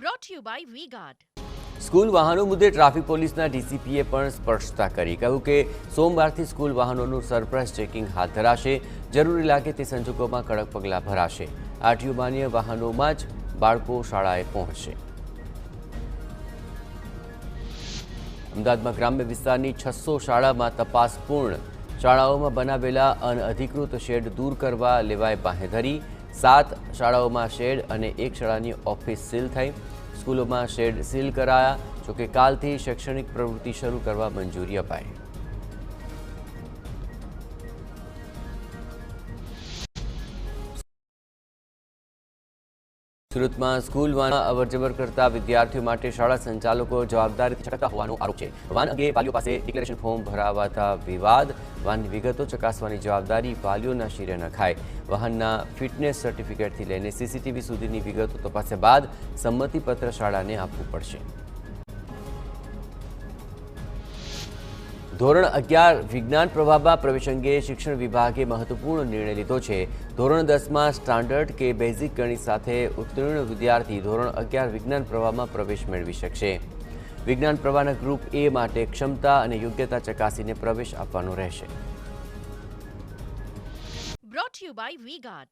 Brought to you by V-Guard. School વાહનો મુદ્દે traffic પોલીસના ડીસીપીએ પણ સ્પષ્ટતા કરી કહ્યું કે સોમવારથી સ્કૂલ વાહનોનું સરપ્રાઇઝ ચેકિંગ હાથ ધરાશે. જરૂરી લાગે તે સંજોગોમાં કડક પગલાં ભરાશે. આરટીઓ માન્ય વાહનોમાં જ બાળકો શાળાએ પહોંચશે. અમદાવાદમાં ગ્રામ્ય વિસ્તારની 600 શાળામાં તપાસ પૂર્ણ. શાળાઓમાં બનાવેલા અનઅધિકૃત શેડ દૂર કરવા લેવાય બાંહેધરી. 7 શાળાઓમાં શેડ અને 1 શાળાની ઓફિસ સીલ થઈ. સ્કૂલોમાં શેડ સીલ કરાયા. જોકે કાલથી શૈક્ષણિક પ્રવૃત્તિ શરૂ કરવા મંજૂરી અપાઈ. સુરતમાં સ્કૂલમાં અવરજવર કરતા વિદ્યાર્થીઓ માટે શાળા સંચાલકો જવાબદારીથી છટકતા હોવાનો આરોપ છે. વાન અંગે વાલીઓ પાસે ડિક્લેરેશન ફોર્મ ભરાવાતા વિવાદ. વાનની વિગતો ચકાસવાની જવાબદારી વાલીઓના શિરે નખાય. વાહનના ફિટનેસ સર્ટિફિકેટથી લઈને સીસીટીવી સુધીની વિગતો તપાસ્યા બાદ સંમતિપત્ર શાળાને આપવું પડશે. ધોરણ 11 વિજ્ઞાન પ્રવાહમાં પ્રવેશ અંગે શિક્ષણ વિભાગે મહત્વપૂર્ણ નિર્ણય લીધો છે. ધોરણ 10માં સ્ટાન્ડર્ડ કે બેઝિક ગણિત સાથે ઉત્તીર્ણ વિદ્યાર્થી ધોરણ 11 વિજ્ઞાન પ્રવાહમાં પ્રવેશ મેળવી શકશે. વિજ્ઞાન પ્રવાહના ગ્રુપ એ માટે ક્ષમતા અને યોગ્યતા ચકાસીને પ્રવેશ આપવાનો રહેશે. Brought to you by V-Guard.